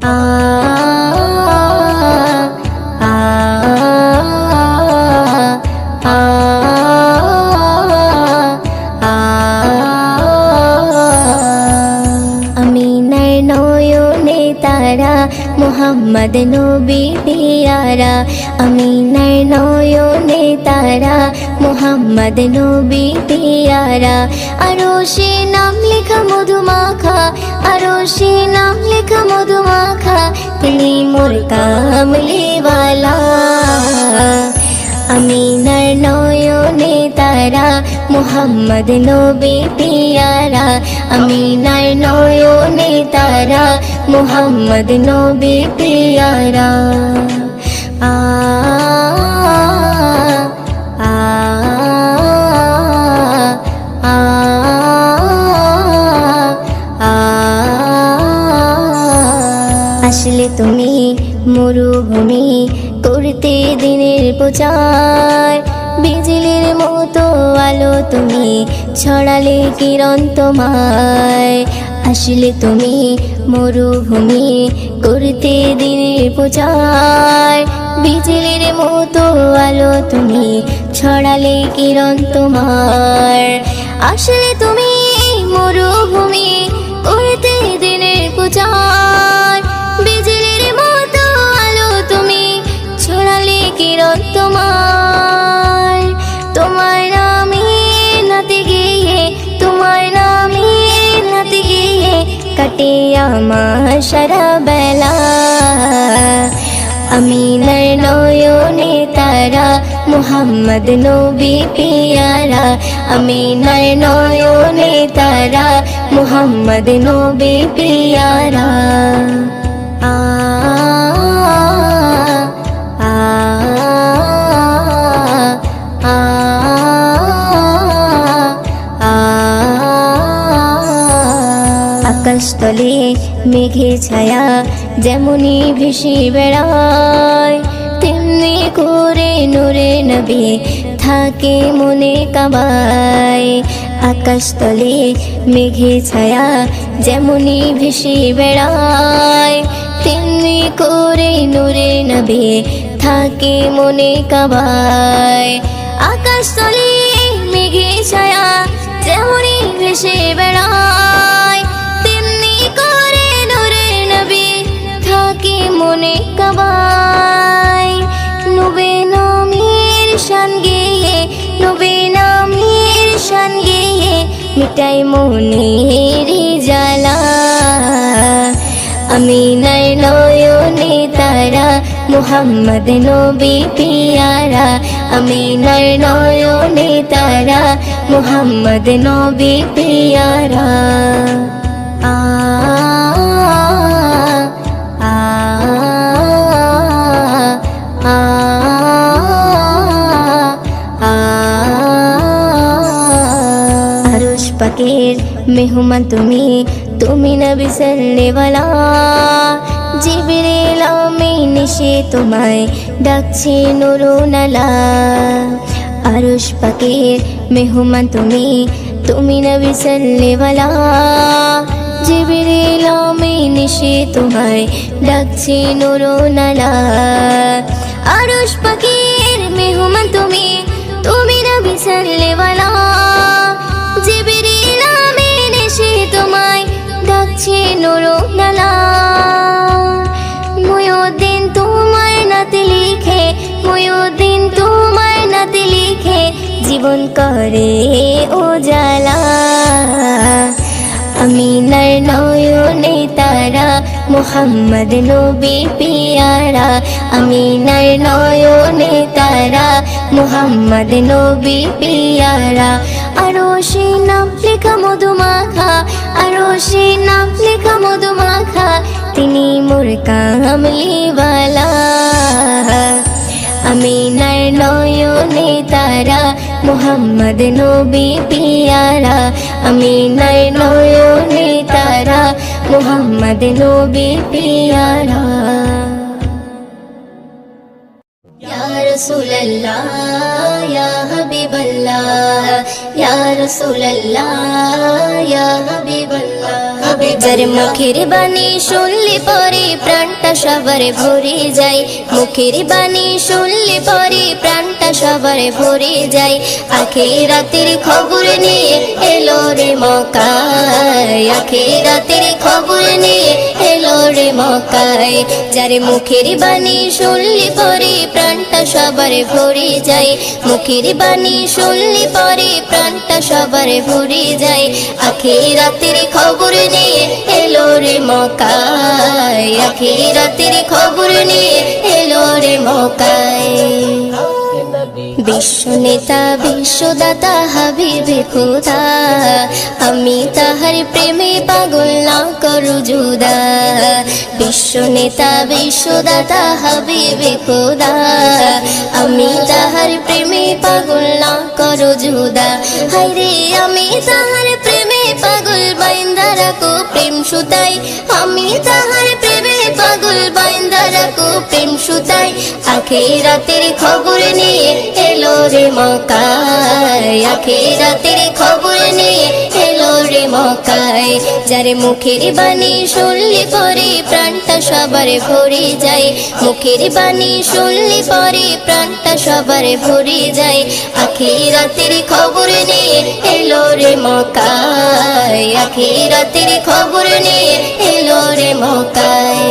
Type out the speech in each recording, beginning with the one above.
আ আ আ আমিনার নয়নে তারা মুহাম্মদ নবী পিয়ারা আমিনার নয়নে তারা মুহাম্মদ নবী পিয়ারা আরশে নাম লেখা মধুমাখা আরশে নাম লেখা মধুমাখা তিনি মোর কামলিওয়ালা আমিনার নয়নে তারা মুহাম্মদ নবী পিয়ারা আমিনার নয়নে তারা মুহাম্মদ নবী পিয়ারা আ আ আ আ আসলে তুমি মরুভূমি করতে দিনের প্রচার বিজলির মতো আলো তুমি ছড়ালে কিরণ তোমায় আসলে তুমি মরুভূমি করতে দিনের প্রচার বিজলির মতো আলো তুমি ছড়ালে কিরণ তোমার আসলে তুমি মরুভূমি করতে দিনের প্রচার বিজলির মতো আলো তুমি ছড়ালে কিরণ তোমার তোমার নামে নাতে গিয়ে তোমার নামে নাতে গিয়ে কাটে আমার সারা বেলা আমিনার নয়নে তারা মুহাম্মদ নবী পিয়ারা আমিনার নয়নে তারা মুহাম্মদ নবী পিয়ারা আ আ আ আ আকাশতলে মেঘে ছায়া যেমনি ভেসে বেড়ায় তেমনি করে নূরে নবী থাকে মনে কাবায় আকাশতলে মেঘে ছায়া যেমনি ভেসে বেড়ায় তেমনি করে নূরে নবী থাকে মনে কাবায় আকাশতলে মেঘে ছায়া যেমনি ভেসে বেড়ায় তেমনি করে নূরে নবী থাকে মনে কাবায় নবী নামের শান গেয়ে নবী নামের শান গেয়ে মিটাই মনের জ্বালা আমিনার নয়নে তারা মুহাম্মদ নবী পিয়ারা আমিনার নয়নে তারা মুহাম্মদ নবী পিয়ারা আ আ আ আ আরশ পাকের মেহমান তুমি তুমি নবী সাল্লেওয়ালা জিবরিল আমিন সে তোমায় ডাকছে নুরুনালা আরশ পাকের মেহমান তুমি তুমি নবী সাল্লেওয়ালা জিবরিল আমিন সে তোমায় ডাকছে নুরুনালা আরশ পাকের মেহমান তুমি তুমি নবী সাল্লেওয়ালা জিবরিল আমিন সে তোমায় ডাকছে নুরুনালা মুয়ুদ্দিন তোমার নাতে লিখে মুয়ুদ্দিন তোমার নাতে লিখে জীবন করে উজালা আমিনার নয়নে তারা মুহাম্মদ নবী পিয়ারা আমিনার নয়নে তারা মুহাম্মদ নবী পিয়ারা আরশে নাম লেখা মধুমাখা আরশে নাম লেখা মধুমাখা তিনি মোর কামলিওয়ালা আমিনার নয়নে তারা মুহাম্মদ নবী পিয়ারা আমিনার নয়নে তারা মুহাম্মদ নবী পিয়ারা। রাসূলুল্লাহ ইয়া হাবিবাল্লাহ ইয়া রাসূলুল্লাহ ইয়া হাবিবাল্লাহ যার মুখের বাণী শুনলে পরে প্রাণটা সবার ভরে যায় মুখের বাণী শুনলে পরে প্রাণটা সবার ভরে যায় আখিরাতের খবর নিয়ে এলো রে মক্কায় আখিরাতের খবর নিয়ে এলো রে মক্কায় যার মুখের বাণী শুনলে পরে প্রাণটা সবার ভরে যায় মুখের বাণী শুনলে পরে প্রাণটা সবার ভরে যায় আখিরাতের খবর নিয়ে এলো রে মক্কায় আখিরাতের খবর নিয়ে এলো রে মক্কায় বিশ্ব নেতা বিশ্বদাতা হাবিবে খোদা আমি তাহার প্রেমে পাগল না করু জুদা বিশ্ব নেতা বিশ্বদাতা হাবিবে খোদা আমি তাহার প্রেমে পাগল না করু জুদা হায়রে আমি তাহার প্রেমে পাগল বাইন্দা রাখো প্রেম সুতাই আমি তাহার প্রেমে পাগল বাইন্দা রাখো প্রেম সুতাই আখিরাতের খবর নিয়ে এলো রে মক্কায় আখিরাতের খবর নিয়ে এলো রে মক্কায় যার মুখের বাণী শুনলে পরে প্রাণটা সবার ভরে যায় মুখের বাণী শুনলে পরে প্রাণটা সবার ভরে যায় আখিরাতের খবর নিয়ে এলো রে মক্কায় আখিরাতের খবর নিয়ে এলো রে মক্কায়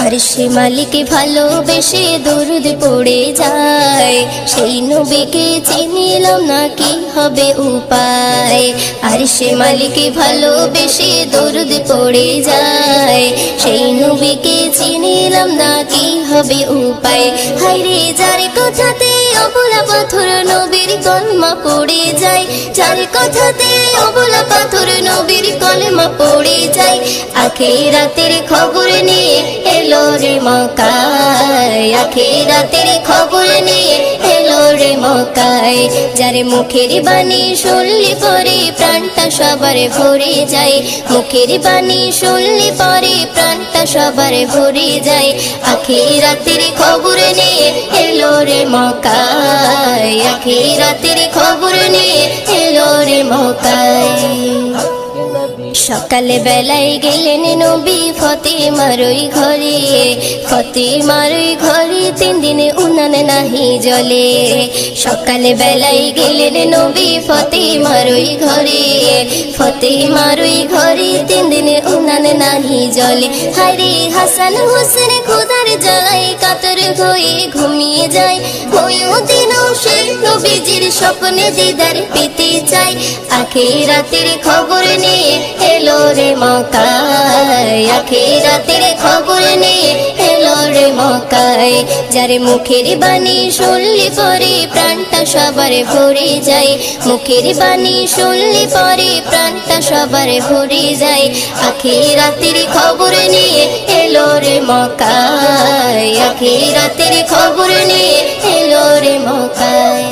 আরশে মালিক ভালোবেসে দরুদ পড়ে যায় সেই নবীকে চিনিলাম না কি হবে উপায় আরশে মালিক ভালোবেসে দরুদ পড়ে যায় সেই নবীকে চিনিলাম না কি হবে উপায় হায়রে যার কথাতে অবলা পাথর নবীর কলমা পড়ে যায় যার কথাতে অবলা পাথর নবীর কলমা পড়ে যায় আখিরাতের খবর নিয়ে এলো রে মক্কায় আখিরাতের খবর নিয়ে এলো রে মক্কায় যার মুখের বাণী শুনলে পরে প্রাণটা সবার ভরে যায় মুখের বাণী শুনলে পরে প্রাণটা সবার ভরে যায় আখিরাতের খবর নিয়ে এলো রে মক্কায় আখিরাতের খবর নিয়ে এলো রে মক্কায় সকালে বেলায় গেলেন নবী ফতেমার ওই ঘরে ফতেমার ওই ঘরে 3 দিনে উনান নাহি জ্বলে সকালে বেলায় গেলেন নবী ফতেমার ওই ঘরে ফতেমার ওই ঘরে 3 দিনে উনান নাহি জ্বলে হায়রে হাসান হোসেন খোদার জ্বালায় কাতর হয়ে ঘুমিয়ে যায় ওইও দিনও সে নবীজির স্বপ্নে দিদার পেতে চায় আখিরাতের খবর নিয়ে এলো রে মক্কায় আখিরাতের খবর নিয়ে এলো রে মক্কায় যার মুখের বাণী শুনলে পরে প্রাণটা সবার ভরে যায় মুখের বাণী শুনলে পরে প্রাণটা সবার ভরে যায় আখিরাতের খবর নিয়ে এলো রে মক্কায় আখিরাতের খবর নিয়ে এলো রে মক্কায়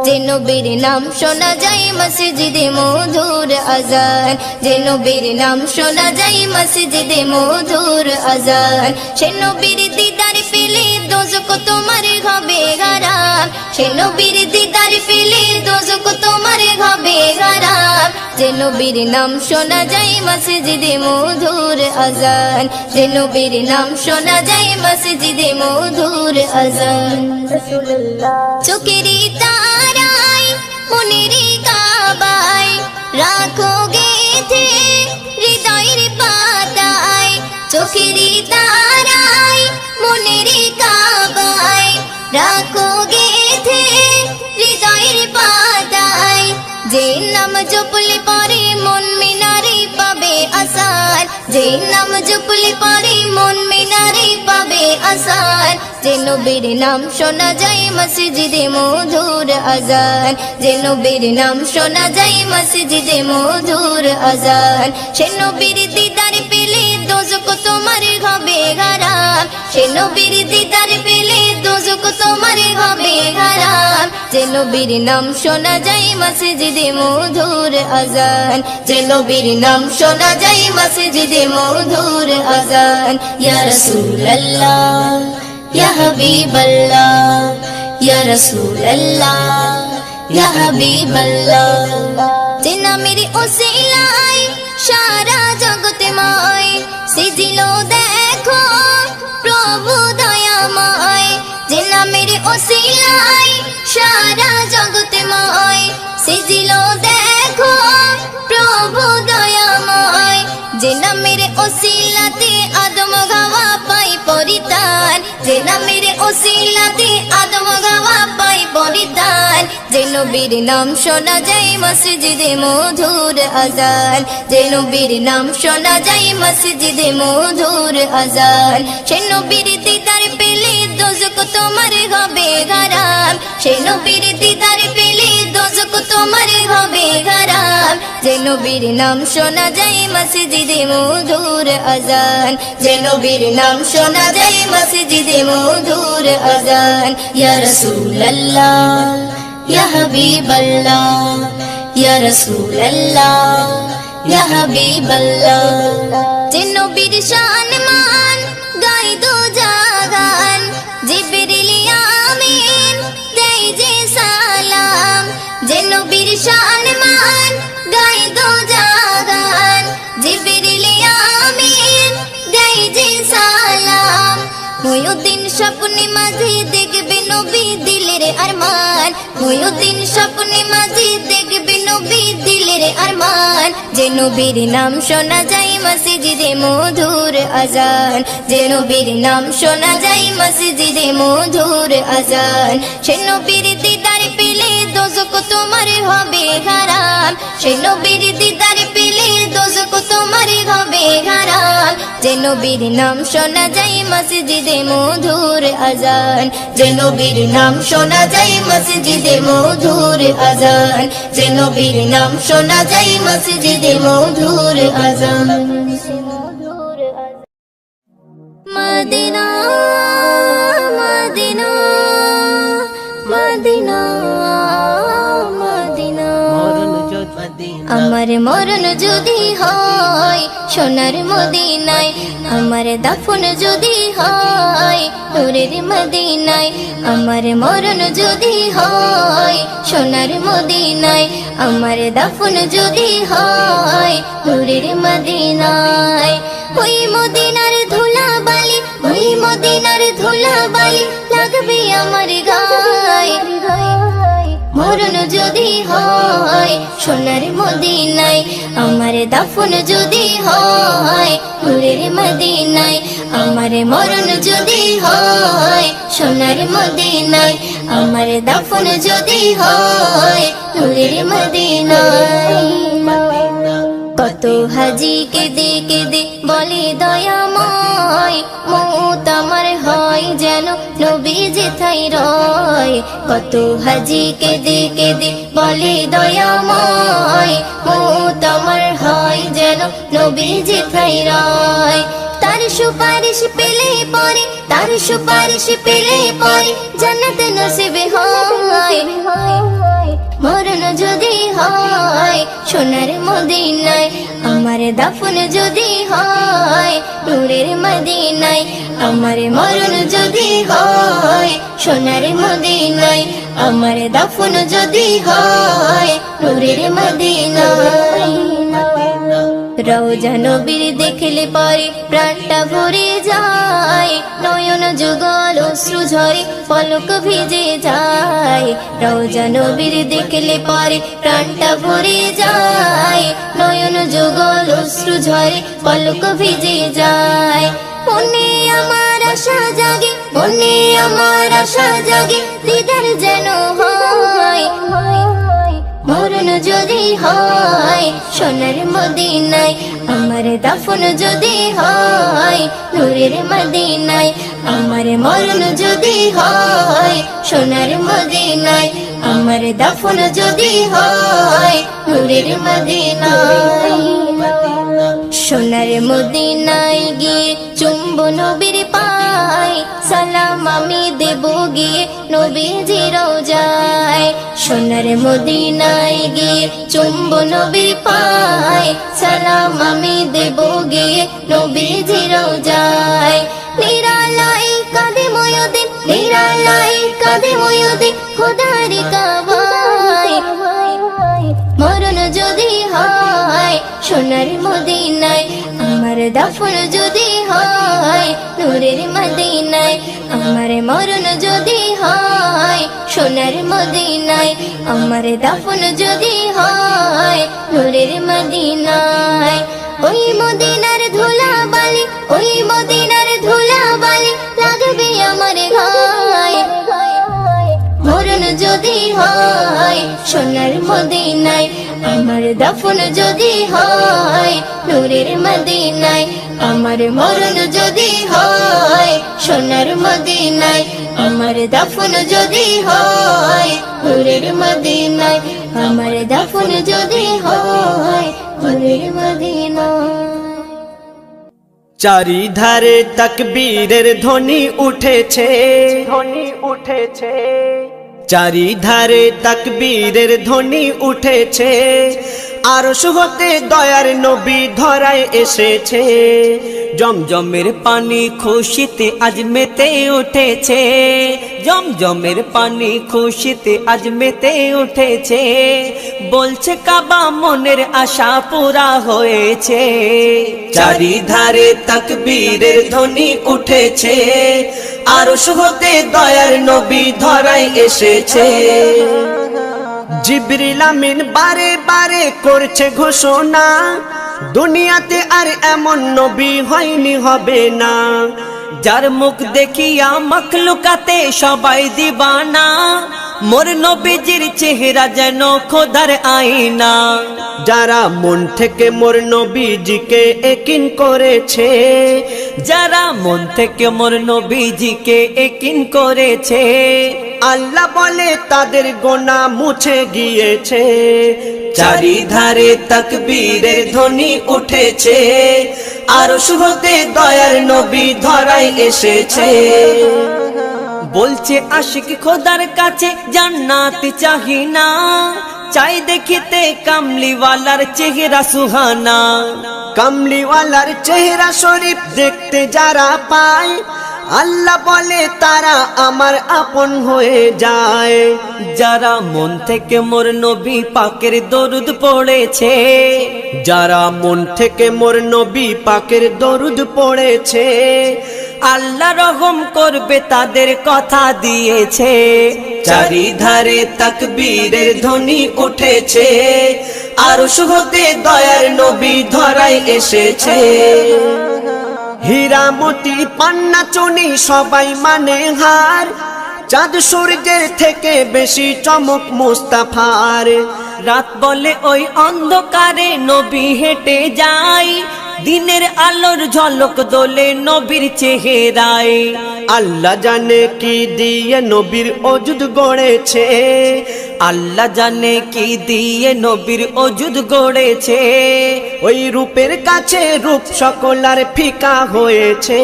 যে নবীর নাম শোনা যায় মসজিদে মধুর আজান যে নবীর নাম শোনা যায় মসজিদে মধুর আজান সে নবীর দিদার পেলে দোজখ তোমার হবে হারাম সে নবীর দিদার পেলে দোজখ তোমার হবে হারাম যে নবীর নাম শোনা যায় মসজিদে মধুর আজান যে নবীর নাম শোনা যায় মসজিদে মধুর আজান চোখেরই তারায় মনের কাবায় রাখো গেথে হৃদয়ের পাতায় চোখেরই তারায় মনের কাবায় রাখো গেথে হৃদয়ের পাতায় যে নাম জপলে পরে মন মিনারে পাবে আসার যে নাম জপলে পরে মন মিনারে পাবে আসার যে নবীর নাম শোনা যায় মসজিদে মধুর আজান যে নবীর নাম শোনা যায় মসজিদে মধুর আজান সে নবীর দিদার পেলে দোজখ তোমার হবে হারাম সে নবীর দিদার পেলে দোজক তোমার হবে হারাম। যে নবীর নাম শোনা যায় মসজিদে মধুর আজান, যে নবীর নাম শোনা যায় মসজিদে মধুর আজান। ইয়া রাসূলুল্লাহ ইয়া হাবিবাল্লাহ, ইয়া রাসূলুল্লাহ ইয়া হাবিবাল্লাহ। যে নামের ওসিলায় সারা জগৎময় সিজিল দেখো প্রভু দয়াময়। যে নামের ওসিলায় সারা জগৎময় সিজিল দেখো প্রভু দয়াময়। যে নামের ওসিলাতে আদম গাওয়া পাই পরিতান, যে নামের ওসিলাতে আদম গাওয়া পাই পরিতান। যে নবীর নাম শোনা যায় মসজিদে মধুর আজান, যে নবীর নাম শোনা যায় মসজিদে মধুর আজান। সে নবীর দিদার পেলে দোজক তোমার হবে হারাম, সে নবীর দিদার পেলে দোজক তোমার হবে হারাম। যে নবীর নাম শোনা যায় মসজিদে মধুর আজান, যে নবীর নাম শোনা যায় মসজিদে মধুর আজান। ইয়া রাসূলুল্লাহ ইয়া হাবিবাল্লাহ, ইয়া রাসূলুল্লাহ ইয়া হাবিবাল্লাহ। যে নবীর শান মান গাই দো জাগান, জিবরিল আমিন দেয় যে সালাম। যে নবীর শান মান গাই দো জাগান, জিবরিল আমিন দেয় যে সালাম। ময়ূদিন স্বপ্নে মাঝে দেখবে নবী দিলের আরমান, ময়ূদিন স্বপ্নে মাঝে দেখবে নবী দিলের আরমান। যে নবীর নাম শোনা যায় মসজিদে মধুর আজান, যে নবীর নাম শোনা যায় মসজিদে মধুর আজান। সে নবীর দিদার পেলে দোজক তোমার হবে হারাম, সে নবীর দিদার পেলে দোজক তোমার হবে হারাম। যে নবীর নাম শোনা যায় মসজিদে মধুর আজান, যে নবীর নাম শোনা যায় মসজিদে মধুর আজান, যে নবীর নাম শোনা যায় মসজিদে মধুর আজান। Medina Medina Medina Medina. আমার মরণ যদি হয় সোনার মদিনায়, আমার দাফন যদি হয় নূরের মদিনায়। আমার মরণ যদি হয় সোনার মদিনায়, আমার দাফন যদি হয় নূরের মদিনায়। ওই মদিনার ধুলা বালি, ওই মদিনার ধুলা বালি লাগবে আমার গায়ে। মরণ যদি হয় সোনার মদিনায়, আমার দাফন যদি হয় নূরের মদিনায়। আমার মরণ যদি হয় সোনার মদিনায়, আমার দাফন যদি হয় নূরের মদিনায়। কত হাজি কেঁদে কেঁদে বলে দয়াময়, মৌত আমার হয় যেন নবী যেথায় রয়। কত হাজি কেঁদে কেঁদে বলে দয়াময়, মৌত আমার হয় যেন নবী যেথায় রয়। তার সুপারিশ পেলে পরে, তার সুপারিশ পেলে পরে জান্নাত নসিব হয়। মরণ যদি হয় সোনার মদিনায়, আমার দাফন যদি হয় নূরের মদিনায়। আমার মরণ যদি হয় সোনার মদিনায়, আমার দাফন যদি হয় নূরের মদিনায়। রওজা নবীর দেখলে পরে প্রাণটা ভরে যায়, নয়ন যুগল অশ্রু ঝরে পলক ভিজে যায়। রওজা নবীর দেখলে পরে প্রাণটা ভরে যায়, নয়ন যুগল অশ্রু ঝরে পলক ভিজে যায়। মনে আমার আশা জাগে, মনে আমার আশা জাগে দিদার যেন হয়। মরণ যদি হয় সোনার মদিনায়, আমার দাফন যদি হয় নূরের মদিনায়। আমার মরণ যদি হয় সোনার মদিনায়, আমার দাফন যদি হয় নূরের মদিনায়। সোনার মদিনায় গিয়ে চুম্ব নবীর পায়, সালাম আমি দেব নবীজি রওজায়, সোনার মদিনায় গিয়ে চুম্বো নবীর পায়, সালাম আমি দেব গিয়ে নবীজি রওজায়। নিরালাই কাঁদে ময়ূদিন, নিরালাই কাঁদে ময়ূদিন খোদার কাবায়, মরণ যদি হয় সোনার মদিনায়, আমার দাফন যদি হয় নূরের মদিনায়, আমার মরণ যদি হয় সোনার মদিনায়, আমার দাফন যদি হয় নূরের মদিনায়। ওই মদিনার ধুলা বালি, ওই মদিনার ধুলা বালি লাগবে আমার গায়ে, মরণ যদি হয় সোনার মদিনায়, আমার দাফন যদি হয় নূরের মদিনায়, আমার মরণ যদি হয় সোনার মদিনায়, আমার দাফন যদি হয় নূরের মদিনায়, আমার দাফন যদি হয় নূরের মদিনায়। চারিধারে তাকবীরের ধ্বনি উঠেছে, ধ্বনি উঠেছে, চারিধারে তাকবীরের ধ্বনি উঠেছে, আরশ হতে দয়ার নবী ধরায় এসেছে। জমজমের পানি খুশিতে আজ মেতে উঠেছে, জমজমের পানি খুশিতে আজ মেতে উঠেছে, বলছে কাবা মনের আশা পুরা হয়েছে। চারিধারে তাকবীরের ধ্বনি উঠেছে, আরশ হতে দয়ার নবী ধরায় এসেছে। জিবরিল আমিন বারে বারে করছে ঘোষণা, দুনিয়াতে আর এমন নবী হয়নি হবে না, যার মুখ দেখিয়া মখলুকাতে সবাই দিবানা, মোর নবীজির চেহারা যেন খোদার আয়না। যারা মন থেকে মোর নবীজিকে একিন করেছে, যারা মন থেকে মোর নবীজিকে একিন করেছে, আল্লাহ বলে তাদের গোনা মুছে গিয়েছে। চারিধারে তাকবীরের ধ্বনি উঠেছে, আরশ হতে দয়ার নবী ধরায় এসেছে। বলছে আশিক খোদার কাছে জান্নাত চাহি না, চাই দেখিতে কামলিওয়ালার চেহারা সুহানা। কামলিওয়ালার চেহারা শরীফ দেখতে যারা পায়, আল্লাহ বলে তারা আমার আপন হয়ে যায়। যারা মন থেকে মোর নবী পাকের দরুদ পড়েছে, যারা মন থেকে মোর নবী পাকের দরুদ পড়েছে, আল্লাহ রহম করবে তাদের কথা দিয়েছে। চারিধারে তাকবীরের ধ্বনি উঠেছে, আরশ হতে দয়ার নবী ধরায় এসেছে। হীরা মতি পান্না চুনি সবাই মানে হার, চাঁদ সূর্যের থেকে বেশি চমক মুস্তাফার। রাত বলে ওই অন্ধকারে নবী হেঁটে যায়, দিনের আলোর ঝলক দোলে নবীর চেহারায়। আল্লাহ জানে কি দিয়ে নবীর অজুদ গড়েছে, আল্লাহ জানে কি দিয়ে নবীর অজুদ গড়েছে। ওই রূপের কাছে রূপ সকলার ফিকা হয়েছে।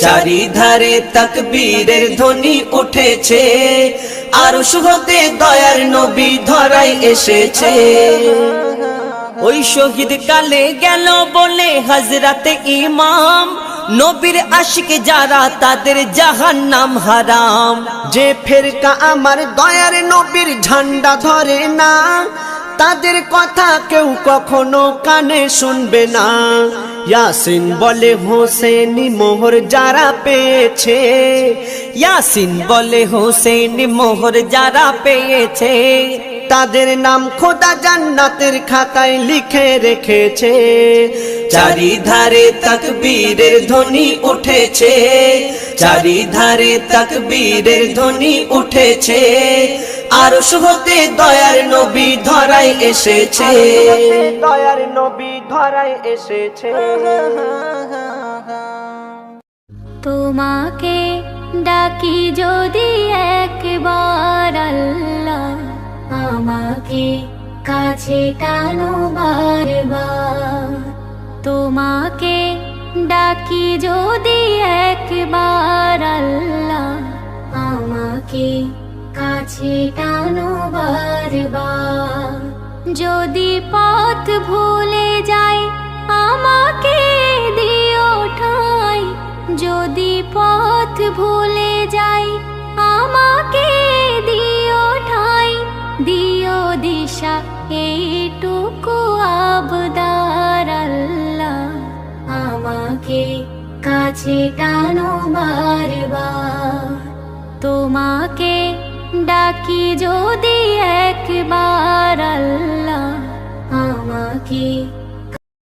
চারিধারে তাকবীরের ধ্বনি উঠেছে, আরশ হতে দয়ার নবী ধরায় এসেছে। ওই শহীদ কালে গেল বলে হযরতে ইমাম, নবীর আশিক যারা তাদের জাহান্নাম হারাম। যে ফেরকা আমার দয়ার নবীর ঝান্ডা ধরে না, তাদের কথা কেউ কখনো কানে শুনবে না। ইয়াসিন বলে হোসেনি মোহর যারা পেয়েছে, ইয়াসিন বলে হোসেনি মোহর যারা পেয়েছে, তাদের নাম খোদা জান্নাতের খাতায় লিখে রেখেছে। চারিধারে তাকবীরের ধ্বনি উঠেছে, চারিধারে তাকবীরের ধ্বনি উঠেছে, আরশ হতে দয়ার নবী ধরায় এসেছে, দয়ার নবী ধরায় এসেছে। তোমাকে ডাকি যদি একবার আল্লাহ, আমাকে কাছে টানো বারবার। তোমাকে ডাকি যদি একবার আল্লাহ, আমাকে আমাকে কাছে টানো বারবার। যদি পথ ভুলে যাই আমাকে দিও ঠাই, যদি পথ ভুলে যাই আমাকে দিও ঠাই, দিও দিশা এইটুকু আবদার আল্লাহ, আমাকে কাছে টানো বারবার। তোমাকে ডাকি যদি একবার